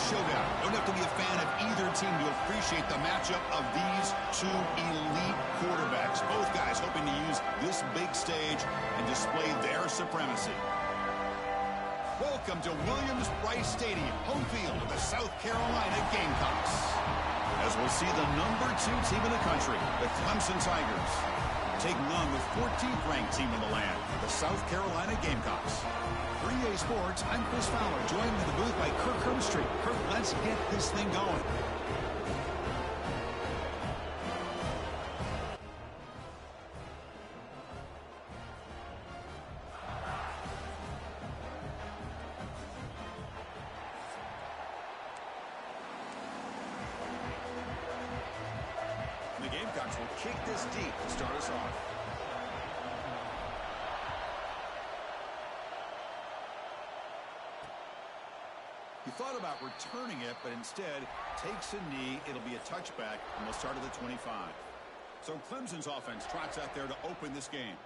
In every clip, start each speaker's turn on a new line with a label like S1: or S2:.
S1: showdown. Don't have to be a fan of either team to appreciate the matchup of these two elite quarterbacks. Both guys hoping to use this big stage and display their supremacy. Welcome to Williams-Brice Stadium, home field of the South Carolina Gamecocks. As we'll see the number 2 team in the country, the Clemson Tigers, taking on the 14th ranked team in the land, the South Carolina Gamecocks. 3A Sports, I'm Chris Fowler, joined in the booth by Kirk Herbstreit. Kirk, let's get this thing going. The Gamecocks will kick this deep to start us off. He thought about returning it, but instead takes a knee. It'll be a touchback, and they'll start at the 25. So Clemson's offense trots out there to open this game.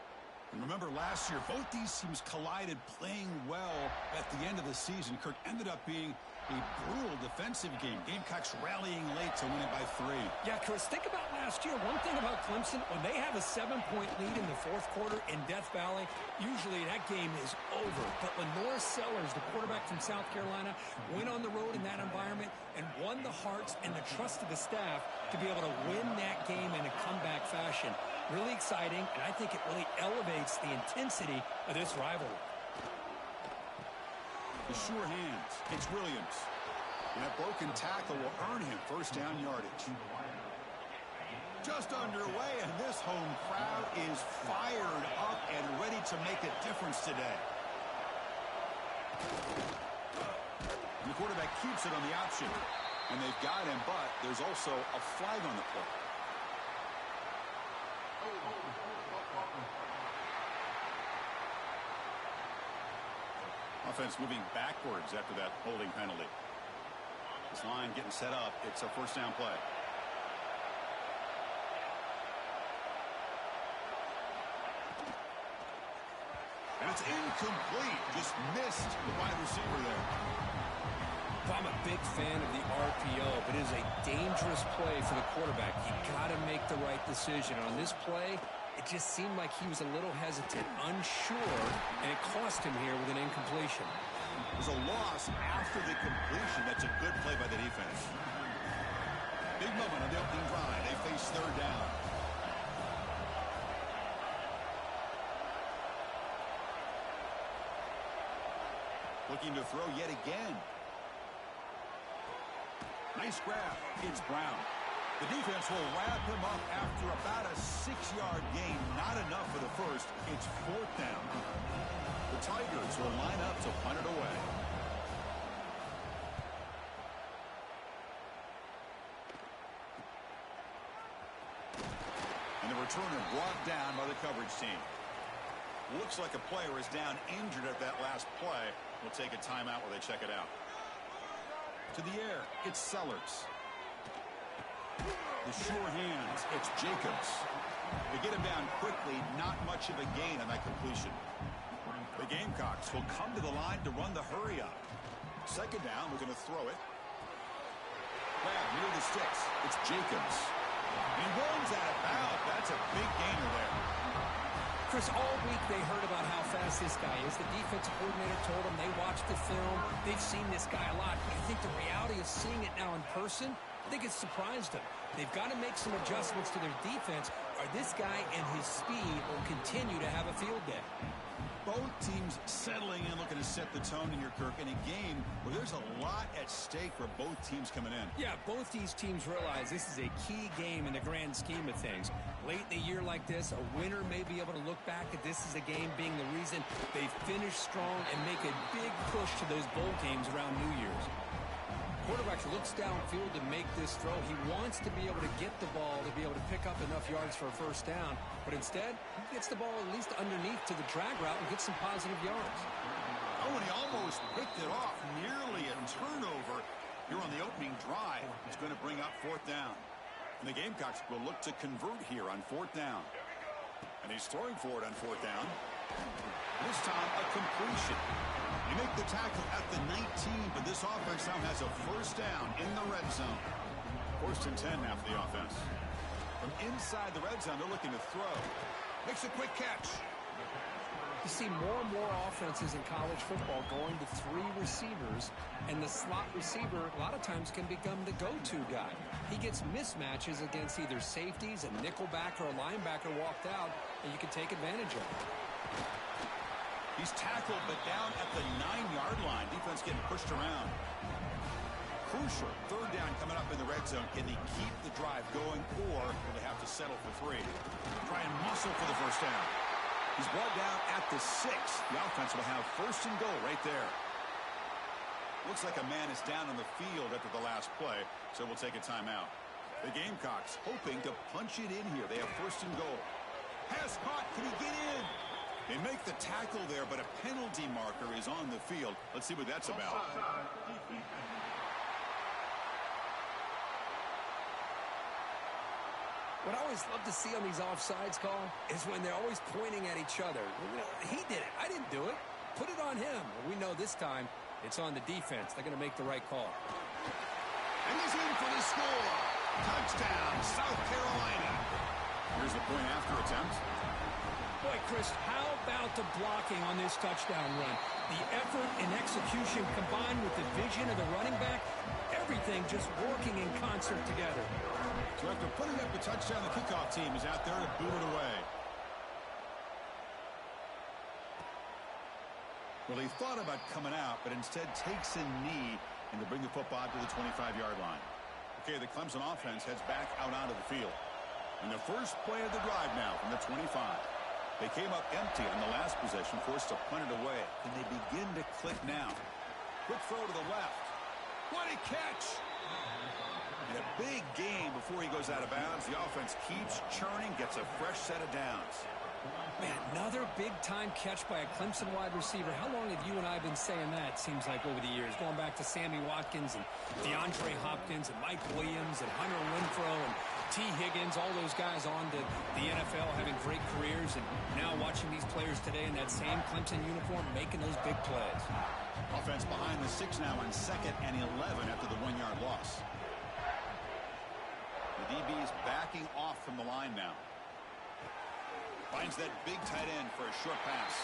S1: And remember last year, both these teams collided playing well at the end of the season. Kirk ended up being a brutal defensive game. Gamecocks rallying late to win it by 3.
S2: Yeah, Chris, think about last year. One thing about Clemson, when they have a 7-point lead in the fourth quarter in Death Valley, usually that game is over. But Lenore Sellers, the quarterback from South Carolina, went on the road in that environment and won the hearts and the trust of the staff to be able to win that game in a comeback fashion. Really exciting, and I think it really elevates the intensity of this rivalry.
S1: The sure hands. It's Williams. And that broken tackle will earn him first down yardage. Just underway, and this home crowd is fired up and ready to make a difference today. And the quarterback keeps it on the option. And they've got him, but there's also a flag on the play. Offense moving backwards after that holding penalty. This line getting set up. It's a first down play. And it's incomplete. Just missed the wide receiver there.
S2: I'm a big fan of the RPO, but it is a dangerous play for the quarterback. You got to make the right decision. On this play, it just seemed like he was a little hesitant, unsure, and it cost him here with an incompletion.
S1: There's a loss after the completion. That's a good play by the defense. Big moment on the opening drive. They face third down. Looking to throw yet again. Nice grab. It's Brown. The defense will wrap him up after about a 6-yard gain. Not enough for the first. It's fourth down. The Tigers will line up to punt it away. And the returner brought down by the coverage team. Looks like a player is down injured at that last play. We'll take a timeout while they check it out. To the air, it's Sellers. The sure hands, it's Jacobs. They get him down quickly, not much of a gain on that completion. The Gamecocks will come to the line to run the hurry up. Second down, we're going to throw it. Grab near the sticks, it's Jacobs. He runs out of bounds. That's a big gainer there.
S2: Chris, all week they heard about how fast this guy is. The defensive coordinator told them they watched the film. They've seen this guy a lot. But I think the reality of seeing it now in person, I think it's surprised them. They've got to make some adjustments to their defense, or this guy and his speed will continue to have a field day.
S1: Both teams settling in, looking to set the tone in your Kirk in a game where there's a lot at stake for both teams coming in.
S2: Yeah, both these teams realize this is a key game in the grand scheme of things. Late in a year like this, a winner may be able to look back at this as a game being the reason they finish strong and make a big push to those bowl games around New Year's. Quarterback looks downfield to make this throw. He wants to be able to get the ball to be able to pick up enough yards for a first down. But instead, he gets the ball at least underneath to the drag route and gets some positive yards.
S1: Oh, and he almost picked it off. Nearly a turnover here on the opening drive. It's going to bring up fourth down. And the Gamecocks will look to convert here on fourth down. And he's throwing for it on fourth down. This time, a completion. You make the tackle at the 19, but this offense now has a first down in the red zone. First and 10 now for the offense. From inside the red zone, they're looking to throw. Makes a quick catch.
S2: You see more and more offenses in college football going to 3 receivers, and the slot receiver a lot of times can become the go-to guy. He gets mismatches against either safeties, a nickelbacker, or a linebacker walked out, and you can take advantage of it.
S1: He's tackled, but down at the 9-yard line. Defense getting pushed around. Crucial third down coming up in the red zone. Can they keep the drive going, or will they have to settle for 3? Try and muscle for the first down. He's brought down at the 6. The offense will have first and goal right there. Looks like a man is down on the field after the last play, so we'll take a timeout. The Gamecocks hoping to punch it in here. They have first and goal. Pass caught. Can he get in? They make the tackle there, but a penalty marker is on the field. Let's see what that's about.
S2: What I always love to see on these offsides call is when they're always pointing at each other. You know, he did it. I didn't do it. Put it on him. We know this time it's on the defense. They're going to make the right call.
S1: And he's in for the score. Touchdown, South Carolina. Here's the point after attempt.
S2: Boy, Chris, how about the blocking on this touchdown run? The effort and execution combined with the vision of the running back, everything just working in concert together.
S1: So after putting up a touchdown, the kickoff team is out there to boot it away. Well, he thought about coming out, but instead takes a knee and to bring the football to the 25-yard line. Okay, the Clemson offense heads back out onto the field. And the first play of the drive now from the 25. They came up empty on the last possession, forced to punt it away. And they begin to click now. Quick throw to the left. What a catch! And a big game before he goes out of bounds. The offense keeps churning, gets a fresh set of downs.
S2: Man, another big-time catch by a Clemson wide receiver. How long have you and I been saying that, seems like, over the years? Going back to Sammy Watkins and DeAndre Hopkins and Mike Williams and Hunter Renfrow and T. Higgins, all those guys on to the NFL having great careers, and now watching these players today in that same Clemson uniform making those big plays.
S1: Offense behind the 6 now on 2nd and 11 after the 1-yard loss. The DB is backing off from the line now. Finds that big tight end for a short pass.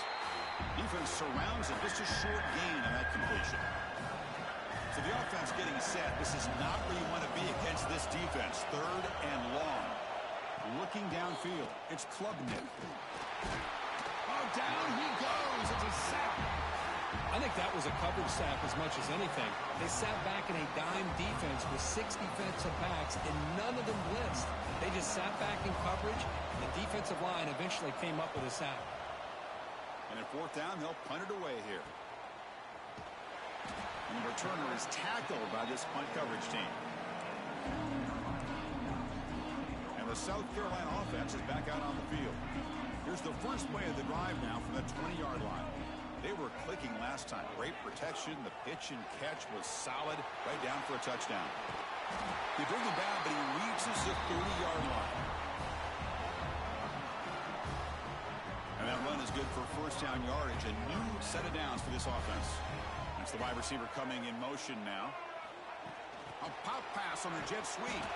S1: Defense surrounds him. Just a short gain on that completion. So the offense getting set. This is not where you want to be against this defense. 3rd and long. Looking downfield. It's Klubnik. Oh, down he goes. It's a sack.
S2: I think that was a coverage sack as much as anything. They sat back in a dime defense with 6 defensive backs, and none of them blitzed. They just sat back in coverage, and the defensive line eventually came up with a sack.
S1: And at 4th down, they'll punt it away here. And the returner is tackled by this punt coverage team. And the South Carolina offense is back out on the field. Here's the first play of the drive now from the 20-yard line. They were clicking last time. Great protection. The pitch and catch was solid. Right down for a touchdown. They bring him down, but he reaches the 30-yard line. And that run is good for first down yardage. A new set of downs for this offense. That's the wide receiver coming in motion now. A pop pass on a jet sweep.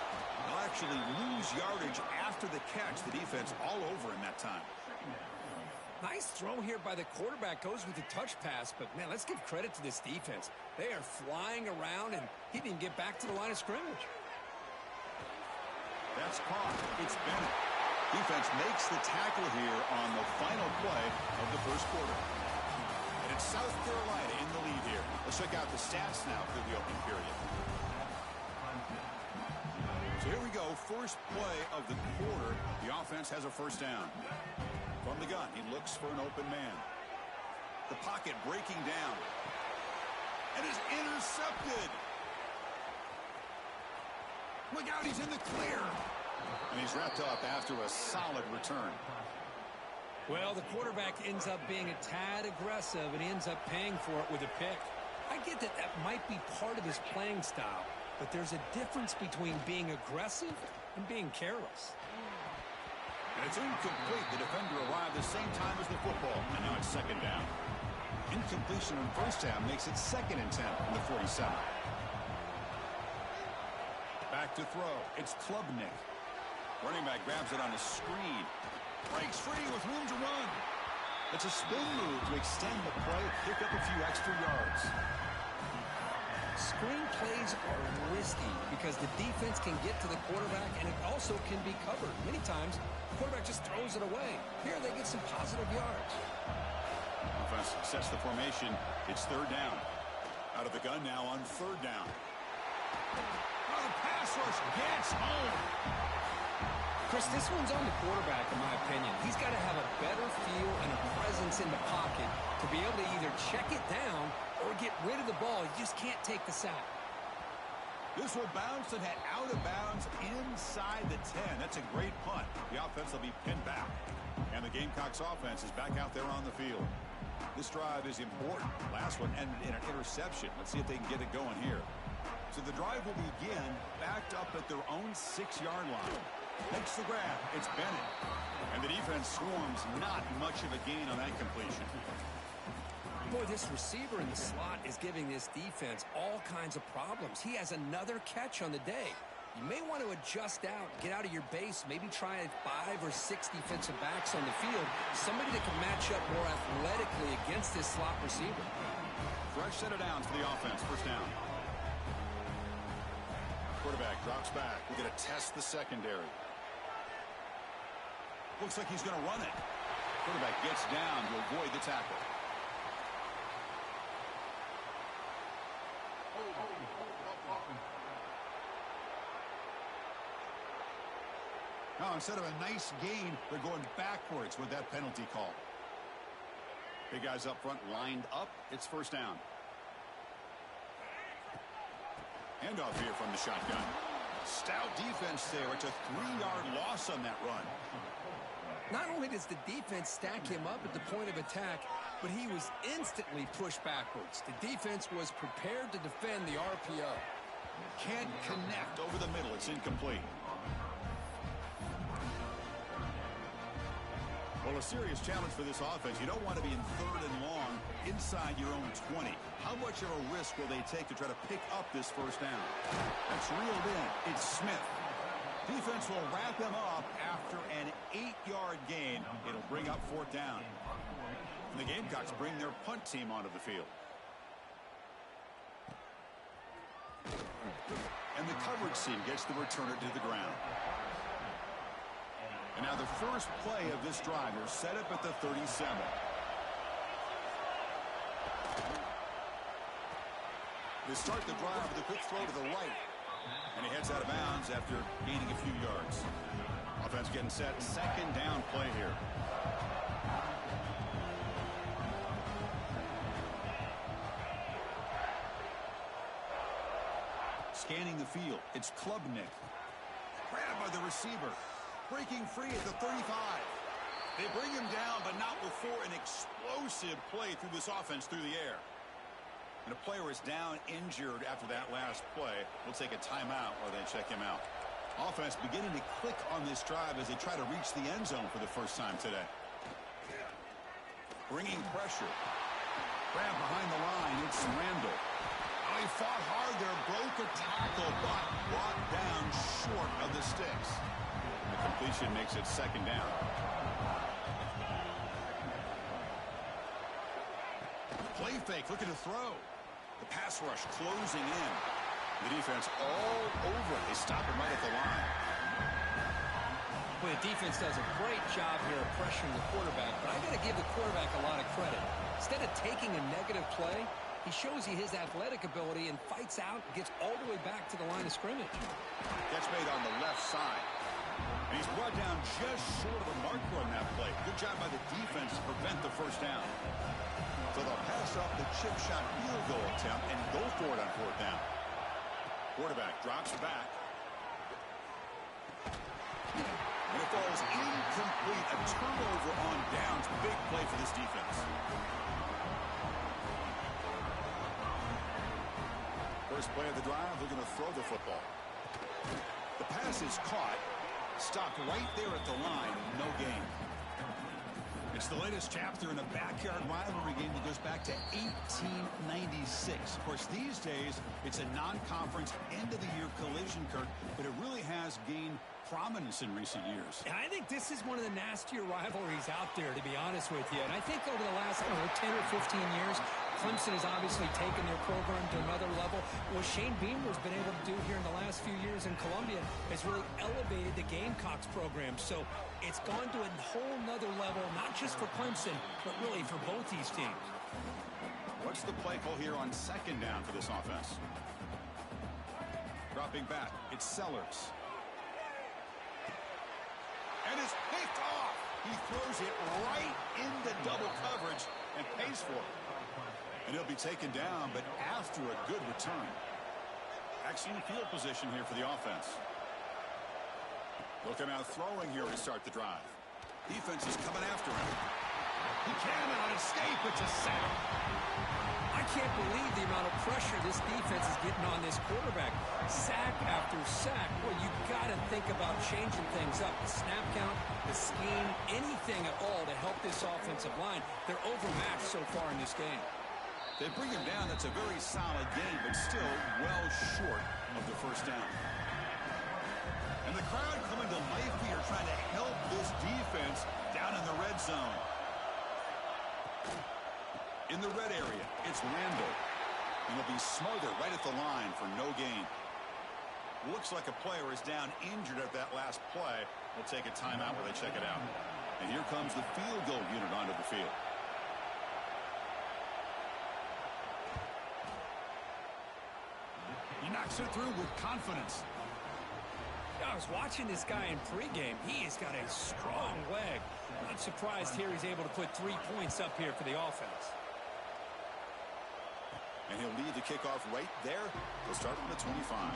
S1: They'll actually lose yardage after the catch. The defense all over in that time.
S2: Nice throw here by the quarterback. Goes with the touch pass, but, man, let's give credit to this defense. They are flying around, and he didn't get back to the line of scrimmage.
S1: That's caught. It's Bennett. Defense makes the tackle here on the final play of the first quarter. And it's South Carolina in the lead here. Let's check out the stats now through the opening period. So here we go. First play of the quarter. The offense has a first down. From the gun, he looks for an open man. The pocket breaking down. And is intercepted. Look out, he's in the clear. And he's wrapped up after a solid return.
S2: Well, the quarterback ends up being a tad aggressive, and he ends up paying for it with a pick. I get that that might be part of his playing style, but there's a difference between being aggressive and being careless.
S1: And it's incomplete. The defender arrived the same time as the football. And now it's second down. Incompletion on first down makes it 2nd and 10 from the 47. Back to throw. It's Klubnik. Running back grabs it on a screen. Breaks free with room to run. It's a spin move to extend the play, pick up a few extra yards.
S2: Screen plays are risky because the defense can get to the quarterback, and it also can be covered. Many times, the quarterback just throws it away. Here, they get some positive yards.
S1: Offense sets the formation. It's 3rd down. Out of the gun now on 3rd down. Oh, the pass rush gets home.
S2: Chris, this one's on the quarterback, in my opinion. He's got to have a better feel and a presence in the pocket to be able to either check it down or get rid of the ball. You just can't take the sack.
S1: This will bounce and head out of bounds inside the 10. That's a great punt. The offense will be pinned back. And the Gamecocks offense is back out there on the field. This drive is important. Last one ended in an interception. Let's see if they can get it going here. So the drive will begin backed up at their own 6-yard line. Makes the grab. It's Bennett. And the defense swarms. Not much of a gain on that completion.
S2: Boy, this receiver in the slot is giving this defense all kinds of problems. He has another catch on the day. You may want to adjust out, get out of your base, maybe try 5 or 6 defensive backs on the field. Somebody that can match up more athletically against this slot receiver.
S1: Fresh set of downs for the offense. First down. Quarterback drops back. We're going to test the secondary. Looks like he's going to run it. Quarterback gets down to avoid the tackle. Now, instead of a nice gain, they're going backwards with that penalty call. Big guys up front lined up. It's first down. Handoff here from the shotgun. Stout defense there. It's a 3-yard loss on that run.
S2: Not only does the defense stack him up at the point of attack, but he was instantly pushed backwards. The defense was prepared to defend the RPO.
S1: Can't connect over the middle. It's incomplete. Well, a serious challenge for this offense. You don't want to be in 3rd and long inside your own 20. How much of a risk will they take to try to pick up this first down? That's reeled in. It's Smith. Defense will wrap him up after an 8-yard gain. It'll bring up 4th down. And the Gamecocks bring their punt team onto the field. And the coverage team gets the returner to the ground. And now the first play of this drive is set up at the 37. They start the drive with a quick throw to the right. And he heads out of bounds after gaining a few yards. Offense getting set. 2nd down play here. Scanning the field. It's Klubnik. Grabbed by the receiver. Breaking free at the 35. They bring him down, but not before an explosive play through this offense through the air. And a player is down injured after that last play. We'll take a timeout while they check him out. Offense beginning to click on this drive as they try to reach the end zone for the first time today. Bringing pressure. Grab behind the line. It's Randall. Oh, he fought hard there. Broke a tackle, but brought down short of the sticks. The completion makes it 2nd down. Play fake, looking to throw. The pass rush closing in. The defense all over it. They stop him right at the line.
S2: Well, the defense does a great job here of pressuring the quarterback, but I got to give the quarterback a lot of credit. Instead of taking a negative play, he shows you his athletic ability and fights out and gets all the way back to the line of scrimmage.
S1: That's made on the left side. And he's brought down just short of the marker on that play. Good job by the defense to prevent the first down. So they'll pass off the chip shot field goal attempt and go for it on 4th down. Quarterback drops back. And it falls incomplete. A turnover on downs. Big play for this defense. First play of the drive, they're going to throw the football. The pass is caught. Stopped right there at the line. No gain. It's the latest chapter in a backyard rivalry game that goes back to 1896. Of course, these days, it's a non-conference end-of-the-year collision, Kurt, but it really has gained prominence in recent years.
S2: And I think this is one of the nastier rivalries out there, to be honest with you. And I think over the last, 10 or 15 years, Clemson has obviously taken their program to another level. What Shane Beamer's been able to do here in the last few years in Columbia has really elevated the Gamecocks program. So it's gone to a whole nother level, not just for Clemson, but really for both these teams.
S1: What's the play call here on second down for this offense? Dropping back, it's Sellers. And it's picked off. He throws it right into double coverage and pays for it. And he'll be taken down, but after a good return. Excellent field position here for the offense. Looking out throwing here to start the drive. Defense is coming after him. He cannot escape. It's a sack.
S2: I can't believe the amount of pressure this defense is getting on this quarterback. Sack after sack. Well, you've got to think about changing things up. The snap count, the scheme, anything at all to help this offensive line. They're overmatched so far in this game.
S1: They bring him down. That's a very solid game, but still well short of the first down. And the crowd coming to life here, trying to help this defense down in the red zone. In the red area, it's Randall. And he'll be smothered right at the line for no gain. Looks like a player is down injured at that last play. We'll take a timeout while they check it out. And here comes the field goal unit onto the field. He knocks it through with confidence.
S2: I was watching this guy in pregame. He has got a strong leg. Not surprised here he's able to put 3 points up here for the offense.
S1: And he'll lead the kickoff right there. They'll start from the 25.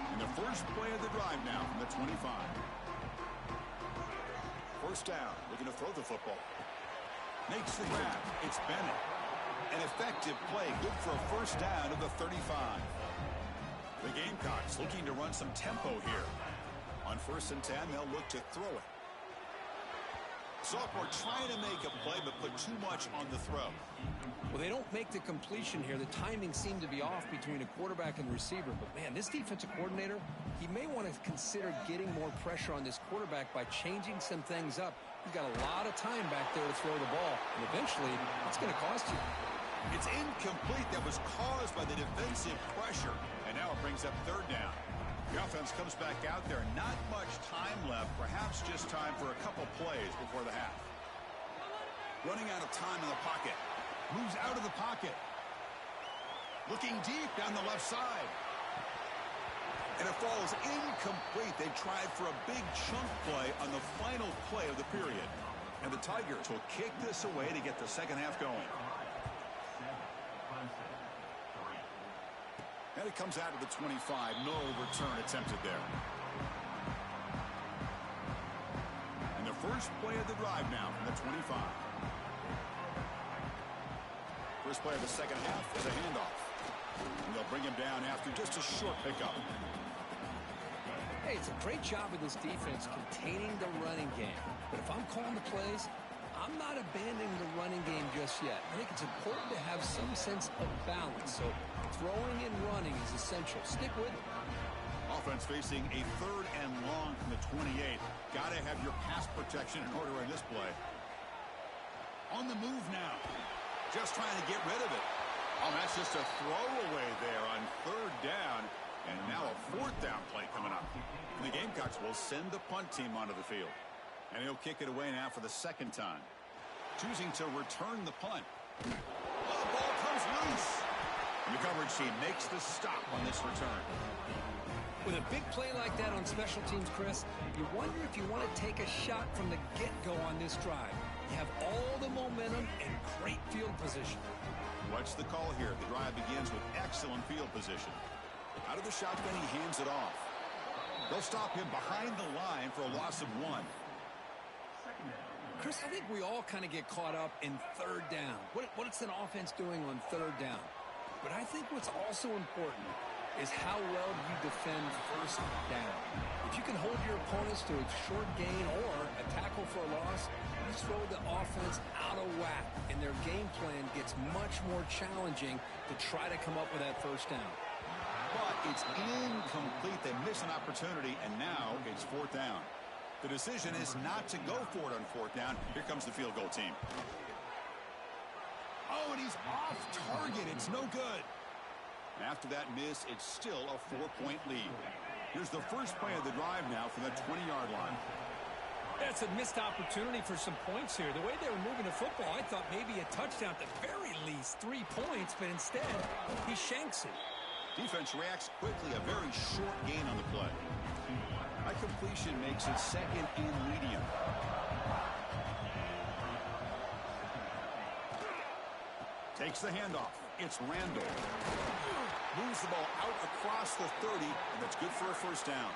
S1: And the first play of the drive now from the 25. First down, looking to throw the football. Makes the grab. It's Bennett. An effective play, good for a first down of the 35. The Gamecocks looking to run some tempo here. On 1st and 10, they'll look to throw it. Sophomore trying to make a play, but put too much on the throw.
S2: Well, they don't make the completion here. The timing seemed to be off between a quarterback and receiver. But, man, this defensive coordinator, he may want to consider getting more pressure on this quarterback by changing some things up. He's got a lot of time back there to throw the ball. And eventually, it's going to cost you.
S1: It's incomplete. That was caused by the defensive pressure. And now it brings up third down. The offense comes back out there. Not much time left. Perhaps just time for a couple plays before the half. Running out of time in the pocket. Moves out of the pocket. Looking deep down the left side. And it falls incomplete. They tried for a big chunk play on the final play of the period. And the Tigers will kick this away to get the second half going. And it comes out of the 25. No return attempted there. And the first play of the drive now from the 25. First play of the second half is a handoff. And they'll bring him down after just a short pickup.
S2: Hey, it's a great job of this defense containing the running game. But if I'm calling the plays, I'm not abandoning the running game just yet. I think it's important to have some sense of balance. So throwing and running is essential. Stick with it.
S1: Offense facing a 3rd and long from the 28. Got to have your pass protection in order in this play. On the move now. Just trying to get rid of it. Oh, that's just a throwaway there on 3rd down. And now a 4th down play coming up. And the Gamecocks will send the punt team onto the field. And he'll kick it away now for the 2nd time. Choosing to return the punt. Oh, the ball comes loose. And the coverage team makes the stop on this return.
S2: With a big play like that on special teams, Chris, you wonder if you want to take a shot from the get-go on this drive. You have all the momentum and great field position.
S1: Watch the call here. The drive begins with excellent field position. Out of the shotgun, he hands it off. They'll stop him behind the line for a loss of 1.
S2: Chris, I think we all kind of get caught up in 3rd down. What's an offense doing on 3rd down? But I think what's also important is how well you defend first down. If you can hold your opponents to a short gain or a tackle for a loss, you throw the offense out of whack, and their game plan gets much more challenging to try to come up with that first down.
S1: But it's incomplete. They miss an opportunity, and now it's fourth down. The decision is not to go for it on fourth down. Here comes the field goal team. Oh, and he's off target. It's no good. After that miss, it's still a 4-point lead. Here's the first play of the drive now from the 20-yard line.
S2: That's a missed opportunity for some points here. The way they were moving the football, I thought maybe a touchdown, at the very least 3 points, but instead he shanks it.
S1: Defense reacts quickly, a very short gain on the play. A completion makes it second and medium. Takes the handoff. It's Randall. Moves the ball out across the 30, and that's good for a first down.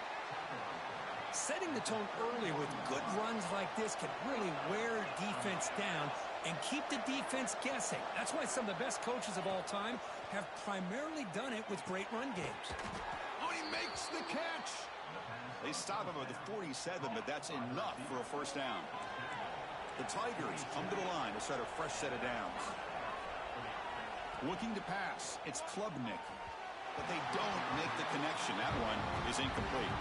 S2: Setting the tone early with good runs like this can really wear defense down and keep the defense guessing. That's why some of the best coaches of all time have primarily done it with great run games.
S1: Oh, he makes the catch. They stop him at the 47, but that's enough for a first down. The Tigers come to the line to set a fresh set of downs. Looking to pass, it's Klubnik, but they don't make the connection. That one is incomplete.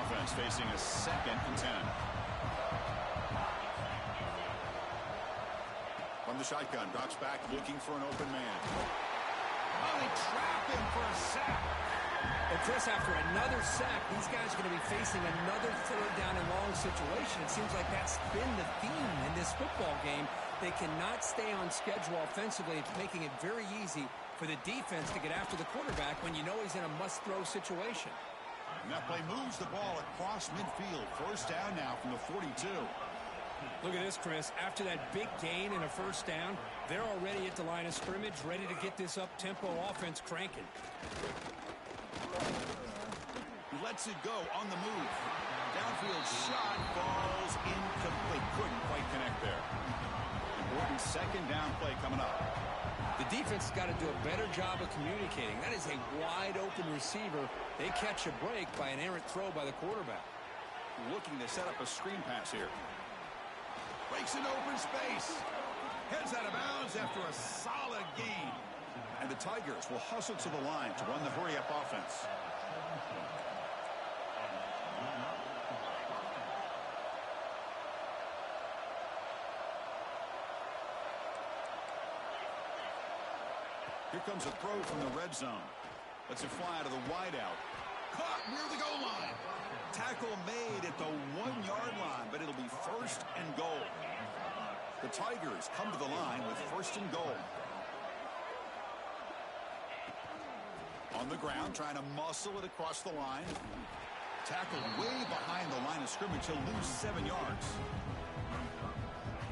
S1: Offense facing a second and 10. From the shotgun, drops back, looking for an open man. Oh, they trap him for a sack.
S2: Well, Chris, after another sack, these guys are going to be facing another third down and long situation. It seems like that's been the theme in this football game. They cannot stay on schedule offensively. It's making it very easy for the defense to get after the quarterback when you know he's in a must-throw situation.
S1: And that play moves the ball across midfield. First down now from the 42.
S2: Look at this, Chris. After that big gain and a first down, they're already at the line of scrimmage, ready to get this up-tempo offense cranking.
S1: He lets it go on the move. Downfield shot falls incomplete. Couldn't quite connect there. Important second down play coming up.
S2: The defense has got to do a better job of communicating. That is a wide-open receiver. They catch a break by an errant throw by the quarterback.
S1: Looking to set up a screen pass here. Breaks an open space. Heads out of bounds after a solid gain. And the Tigers will hustle to the line to run the hurry-up offense. Here comes a throw from the red zone. Lets it fly out of the wideout. Caught near the goal line. Tackle made at the 1-yard line, but it'll be first and goal. The Tigers come to the line with first and goal. On the ground, trying to muscle it across the line. Tackled way behind the line of scrimmage. He'll lose 7 yards.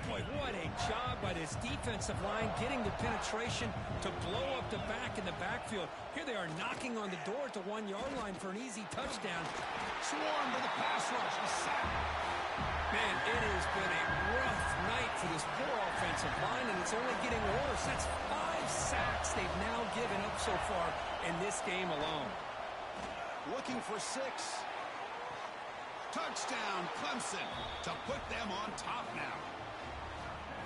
S2: Boy, what a job by this defensive line getting the penetration to blow up the back in the backfield. Here they are knocking on the door at the 1-yard line for an easy touchdown.
S1: Swarmed with a pass rush. A sack.
S2: Man, it has been a rough night for this poor offensive line, and it's only getting worse. That's 5 sacks they've now given up so far in this game alone.
S1: Looking for 6. Touchdown, Clemson, to put them on top now.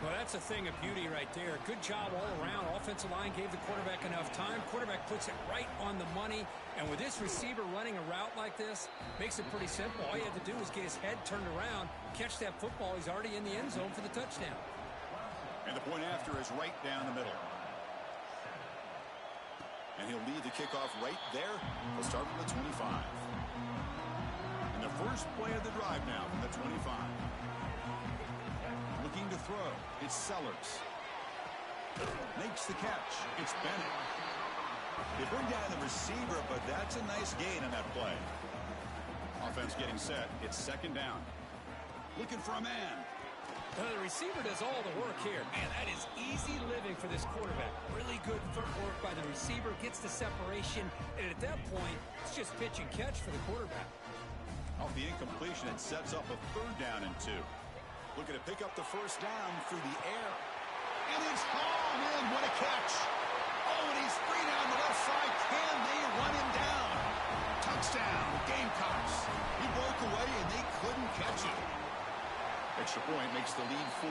S2: Well, that's a thing of beauty right there. Good job all around. Offensive line gave the quarterback enough time. Quarterback puts it right on the money. And with this receiver running a route like this, makes it pretty simple. All you have to do is get his head turned around, catch that football. He's already in the end zone for the touchdown.
S1: And the point after is right down the middle. And he'll lead the kickoff right there. He'll start from the 25. And the first play of the drive now from the 25. Looking to throw. It's Sellers. Makes the catch. It's Bennett. They bring down the receiver, but that's a nice gain on that play. Offense getting set. It's second down. Looking for a man.
S2: The receiver does all the work here. Man, that is easy living for this quarterback. Really good footwork by the receiver. Gets the separation. And at that point, it's just pitch and catch for the quarterback.
S1: Off the incompletion, it sets up a third down and 2. Looking to pick up the first down through the air. And it's hauled in. What a catch. Oh, and he's free down the left side. Can't Extra point makes the lead 4.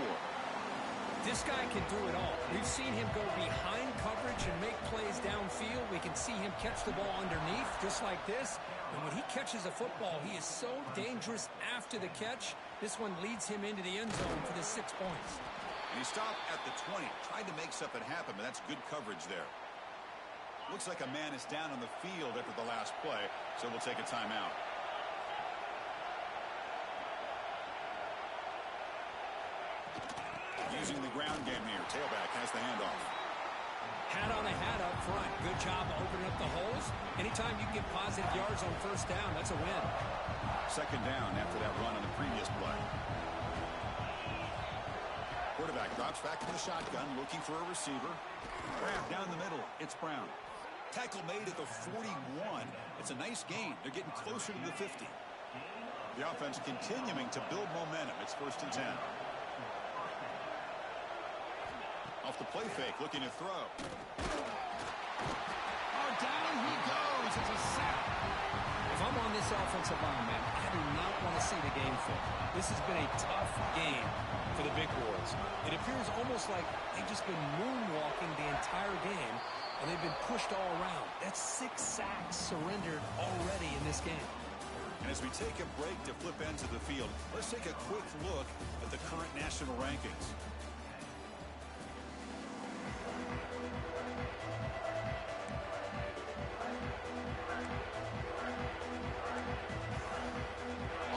S2: This guy can do it all. We've seen him go behind coverage and make plays downfield. We can see him catch the ball underneath just like this. And when he catches a football, he is so dangerous after the catch. This one leads him into the end zone for the 6 points.
S1: And he stopped at the 20, tried to make something happen, but that's good coverage there. Looks like a man is down on the field after the last play, so we'll take a timeout. Using the ground game here. Tailback has the handoff.
S2: Hat on a hat up front. Good job of opening up the holes. Anytime you get positive yards on first down, that's a win.
S1: Second down after that run on the previous play. Quarterback drops back in the shotgun, looking for a receiver. Grab down the middle. It's Brown. Tackle made at the 41. It's a nice gain. They're getting closer to the 50. The offense continuing to build momentum. It's 1st and 10. Off the play fake, looking to throw. Oh, down he goes. It's a sack.
S2: If I'm on this offensive line, man, I do not want to see the game flip. This has been a tough game for the Big Boys. It appears almost like they've just been moonwalking the entire game, and they've been pushed all around. That's 6 sacks surrendered already in this game.
S1: And as we take a break to flip ends of the field, let's take a quick look at the current national rankings.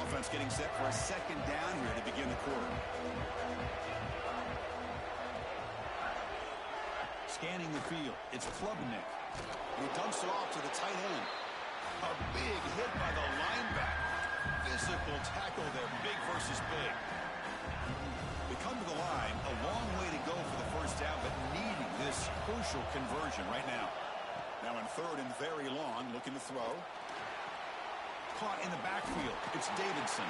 S1: Offense getting set for a second down here to begin the quarter. Scanning the field. It's Klubnik. He dumps it off to the tight end. A big hit by the linebacker. Physical tackle there. Big versus big. They come to the line. A long way to go for the first down, but needing this crucial conversion right now. Now in 3rd and very long, looking to throw. Caught in the backfield. It's Davidson.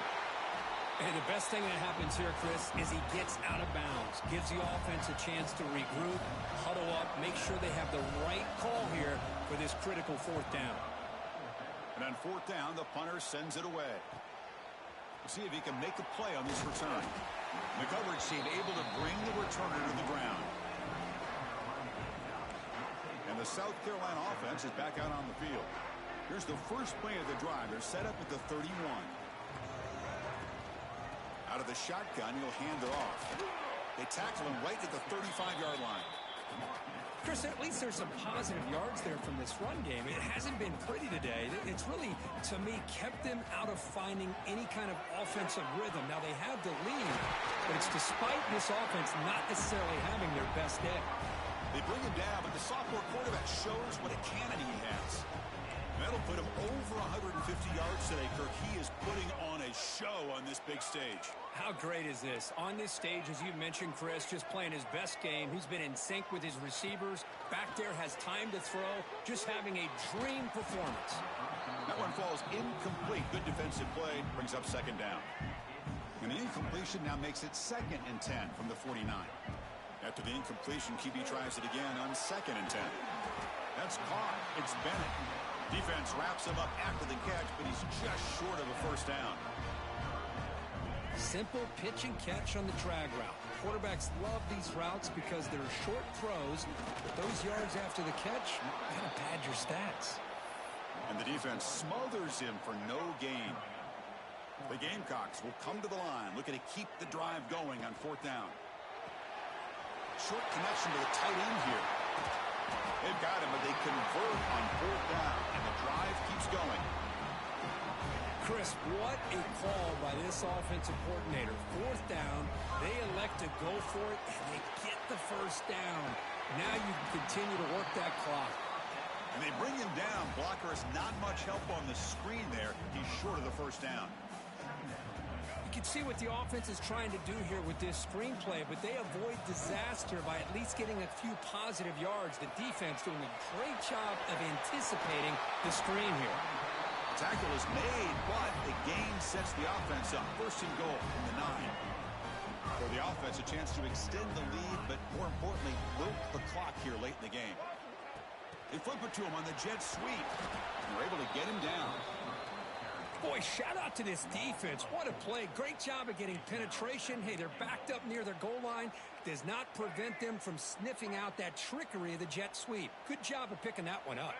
S2: And the best thing that happens here, Chris, is he gets out of bounds. Gives the offense a chance to regroup, huddle up, make sure they have the right call here for this critical 4th down.
S1: And on 4th down, the punter sends it away. We'll see if he can make a play on this return. The coverage team able to bring the returner to the ground. And the South Carolina offense is back out on the field. Here's the first play of the drive. They're set up at the 31. Out of the shotgun, he'll hand it off. They tackle him right at the 35-yard line.
S2: Chris, at least there's some positive yards there from this run game. It hasn't been pretty today. It's really, to me, kept them out of finding any kind of offensive rhythm. Now, they have the lead, but it's despite this offense not necessarily having their best day.
S1: They bring him down, but the sophomore quarterback shows what a cannon he has. That'll put him over 150 yards today, Kirk. He is putting on a show on this big stage.
S2: How great is this? On this stage, as you mentioned, Chris, just playing his best game. He's been in sync with his receivers. Back there, has time to throw. Just having a dream performance.
S1: That one falls incomplete. Good defensive play. Brings up 2nd down. And the incompletion now makes it 2nd and 10 from the 49. After the incompletion, QB tries it again on 2nd and 10. That's caught. It's Bennett. Defense wraps him up after the catch, but he's just short of a 1st down.
S2: Simple pitch and catch on the drag route. Quarterbacks love these routes because they're short throws, but those yards after the catch kind of pad your stats.
S1: And the defense smothers him for no gain. The Gamecocks will come to the line, looking to keep the drive going on 4th down. Short connection to the tight end here. They've got him, but they convert on 4th down, and the drive keeps going.
S2: Chris, what a call by this offensive coordinator. 4th down, they elect to go for it, and they get the 1st down. Now you can continue to work that clock.
S1: And they bring him down. Blocker has not much help on the screen there. He's short of the 1st down.
S2: You can see what the offense is trying to do here with this screenplay, but they avoid disaster by at least getting a few positive yards. The defense doing a great job of anticipating the screen here.
S1: Tackle is made, but the gain sets the offense up. 1st and goal from the 9. For the offense, a chance to extend the lead, but more importantly, milk the clock here late in the game. They flip it to him on the jet sweep. And they're able to get him down.
S2: Boy, shout out to this defense. What a play. Great job of getting penetration. Hey, they're backed up near their goal line. Does not prevent them from sniffing out that trickery of the jet sweep. Good job of picking that one up.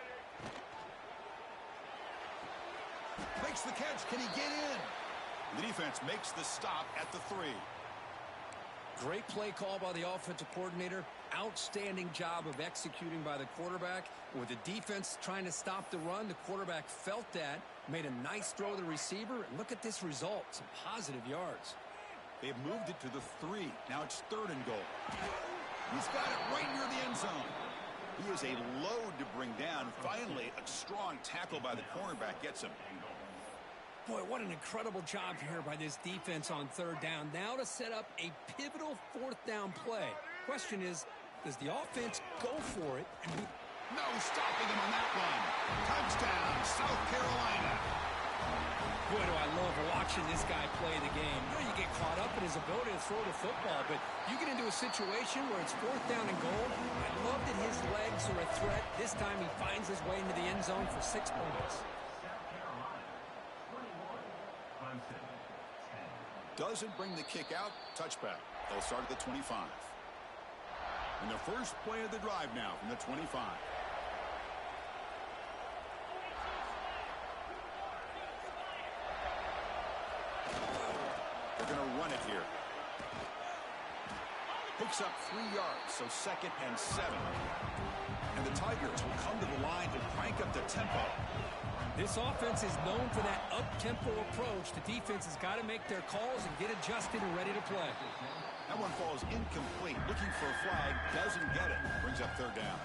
S1: Makes the catch. Can he get in? The defense makes the stop at the 3.
S2: Great play call by the offensive coordinator. Outstanding job of executing by the quarterback. With the defense trying to stop the run, the quarterback felt that, made a nice throw to the receiver, and look at this result. Some positive yards.
S1: They've moved it to the 3. Now it's 3rd and goal. He's got it right near the end zone. He is a load to bring down. Finally, a strong tackle by the cornerback gets him.
S2: Boy, what an incredible job here by this defense on 3rd down. Now to set up a pivotal 4th down play. Question is, does the offense go for it?
S1: No stopping him on that one. Touchdown, South Carolina.
S2: Boy, do I love watching this guy play the game. You know, you get caught up in his ability to throw the football, but you get into a situation where it's 4th down and goal. I love that his legs are a threat. This time he finds his way into the end zone for 6 points.
S1: Doesn't bring the kick out. Touchback. They'll start at the 25. And the first play of the drive now from the 25. They're going to run it here. Picks up 3 yards, so 2nd and 7. And the Tigers will come to the line to crank up the tempo.
S2: This offense is known for that up-tempo approach. The defense has got to make their calls and get adjusted and ready to play.
S1: That one falls incomplete. Looking for a flag. Doesn't get it. Brings up 3rd down.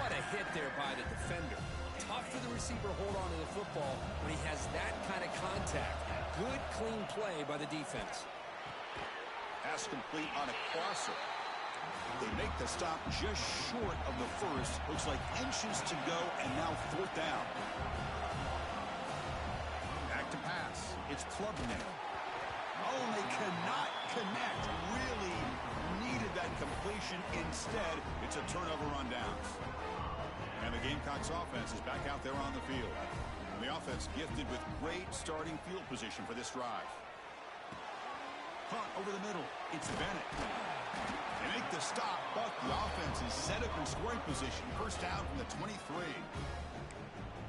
S2: What a hit there by the defender. Tough for the receiver to hold on to the football when he has that kind of contact. Good, clean play by the defense.
S1: Pass complete on a crosser. They make the stop just short of the first. Looks like inches to go, and now 4th down. Back to pass. It's Klubnik. Oh, and they cannot connect. Really needed that completion. Instead, it's a turnover on downs. And the Gamecocks offense is back out there on the field. And the offense gifted with great starting field position for this drive. Punt over the middle. It's Bennett. They make the stop, but the offense is set up in scoring position. First down from the 23.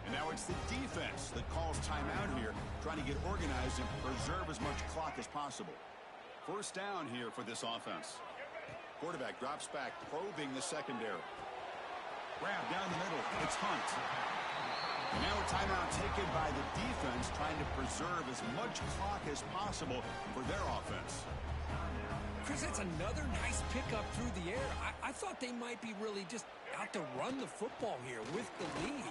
S1: And now it's the defense that calls timeout here, trying to get organized and preserve as much clock as possible. First down here for this offense. Quarterback drops back, probing the secondary. Grab down the middle. It's Hunt. And now a timeout taken by the defense, trying to preserve as much clock as possible for their offense.
S2: Chris, that's another nice pickup through the air. I thought they might be really just out to run the football here with the lead.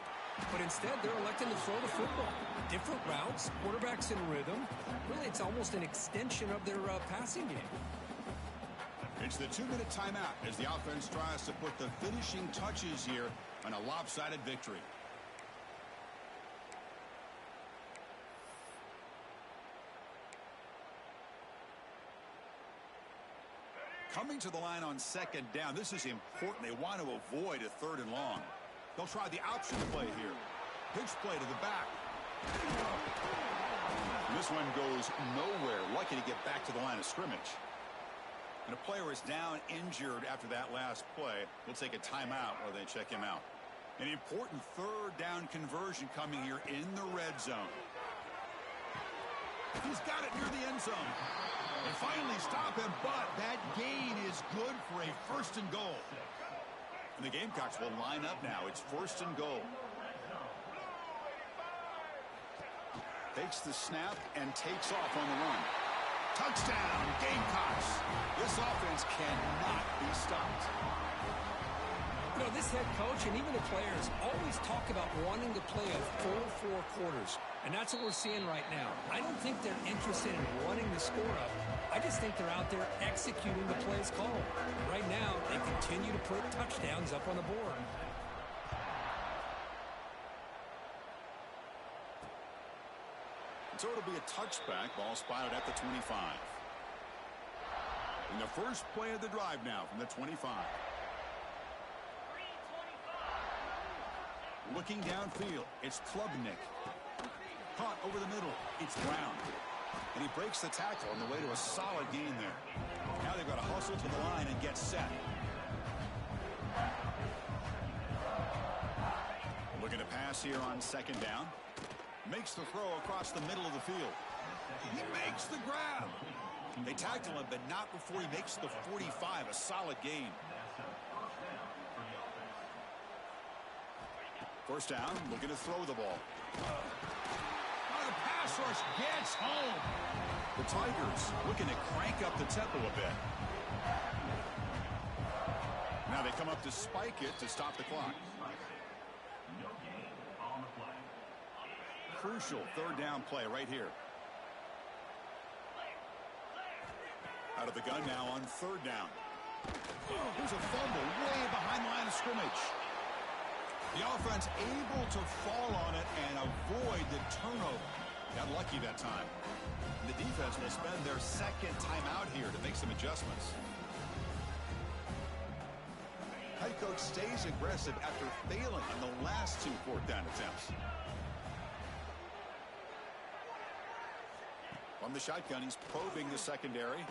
S2: But instead, they're electing to throw the football. Different routes, quarterbacks in rhythm. Really, it's almost an extension of their passing game.
S1: It's the 2-minute timeout as the offense tries to put the finishing touches here on a lopsided victory. Coming to the line on 2nd down. This is important. They want to avoid a 3rd and long. They'll try the option play here. Pitch play to the back. And this one goes nowhere. Lucky to get back to the line of scrimmage. And a player is down injured after that last play. We'll take a timeout while they check him out. An important 3rd down conversion coming here in the red zone. He's got it near the end zone. They finally stop him, but that gain is good for a 1st and goal. And the Gamecocks will line up now. It's 1st and goal. Takes the snap and takes off on the run. Touchdown, Gamecocks. This offense cannot be stopped.
S2: You know, this head coach and even the players always talk about wanting to play a full 4 quarters. And that's what we're seeing right now. I don't think they're interested in running the score up. I just think they're out there executing the plays called. Right now, they continue to put touchdowns up on the board.
S1: So it'll be a touchback. Ball spotted at the 25. And the first play of the drive now from the 25. Looking downfield, it's Klubnik. Caught over the middle. It's Brown. And he breaks the tackle on the way to a solid gain there. Now they've got to hustle to the line and get set. Looking to pass here on second down. Makes the throw across the middle of the field. He makes the grab. They tackle him, but not before he makes the 45. A solid gain. First down, looking to throw the ball. The pass rush gets home. The Tigers looking to crank up the tempo a bit. Now they come up to spike it to stop the clock. Crucial third down play right here. Out of the gun now on third down. There's a fumble way behind the line of scrimmage. The offense able to fall on it and avoid the turnover. Got lucky that time. And the defense will spend their second timeout here to make some adjustments. Head coach stays aggressive after failing on the last 2 fourth down attempts. From the shotgun, he's probing the secondary.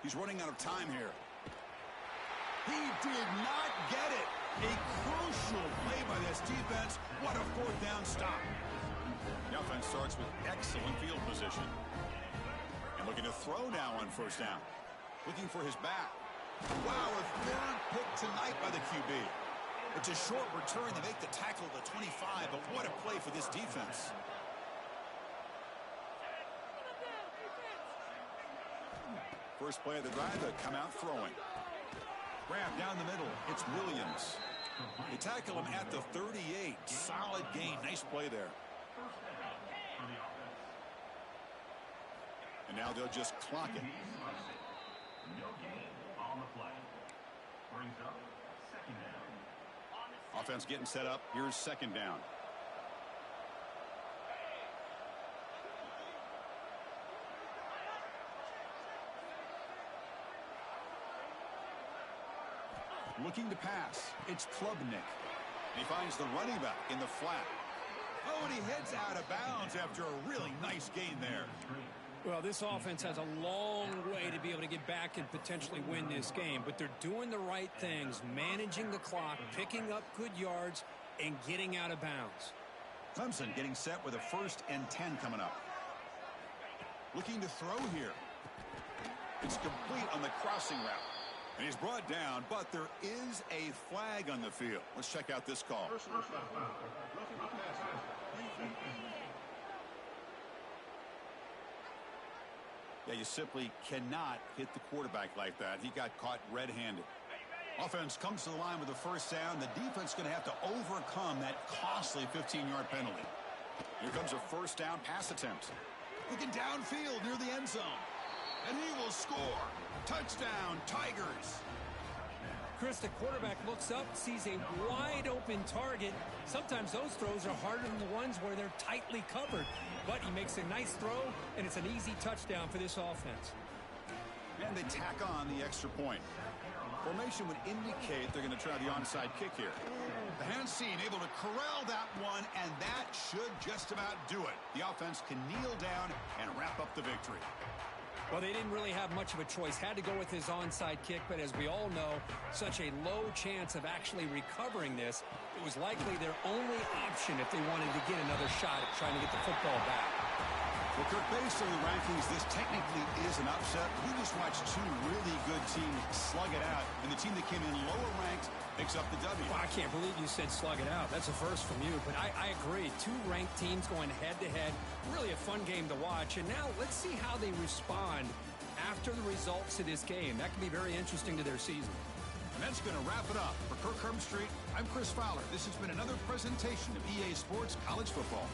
S1: He's running out of time here. He did not get it. A crucial play by this defense. What a fourth down stop. The offense starts with excellent field position. And looking to throw now on first down. Looking for his back. Wow, a third pick tonight by the QB. It's a short return to make the tackle to 25, but what a play for this defense. First play of the drive, they come out throwing. Grab down the middle. It's Williams. They tackle him at the 38. Solid gain. Nice play there. And now they'll just clock it. Offense getting set up. Here's second down. Looking to pass. It's Klubnik. He finds the running back in the flat. Oh, and he heads out of bounds after a really nice gain there.
S2: Well, this offense has a long way to be able to get back and potentially win this game, but they're doing the right things, managing the clock, picking up good yards, and getting out of bounds.
S1: Clemson getting set with a 1st and 10 coming up. Looking to throw here. It's complete on the crossing route. And he's brought down, but there is a flag on the field. Let's check out this call. Yeah, you simply cannot hit the quarterback like that. He got caught red-handed. Offense comes to the line with the first down. The defense is going to have to overcome that costly 15-yard penalty. Here comes a first down pass attempt. Looking downfield near the end zone. And he will score. Touchdown, Tigers.
S2: Chris, the quarterback looks up, sees a wide-open target. Sometimes those throws are harder than the ones where they're tightly covered. But he makes a nice throw, and it's an easy touchdown for this offense.
S1: And they tack on the extra point. Formation would indicate they're going to try the onside kick here. The hand seen able to corral that one, and that should just about do it. The offense can kneel down and wrap up the victory.
S2: Well, they didn't really have much of a choice. Had to go with his onside kick, but as we all know, such a low chance of actually recovering this. It was likely their only option if they wanted to get another shot at trying to get the football back.
S1: Well, Kirk, based on the rankings, this technically is an upset. We just watched 2 really good teams slug it out, and the team that came in lower ranked picks up the W.
S2: Well, I can't believe you said slug it out. That's a first from you, but I agree. 2 ranked teams going head-to-head. Really a fun game to watch, and now let's see how they respond after the results of this game. That could be very interesting to their season.
S1: And that's going to wrap it up. For Kirk Street, I'm Chris Fowler. This has been another presentation of EA Sports College Football.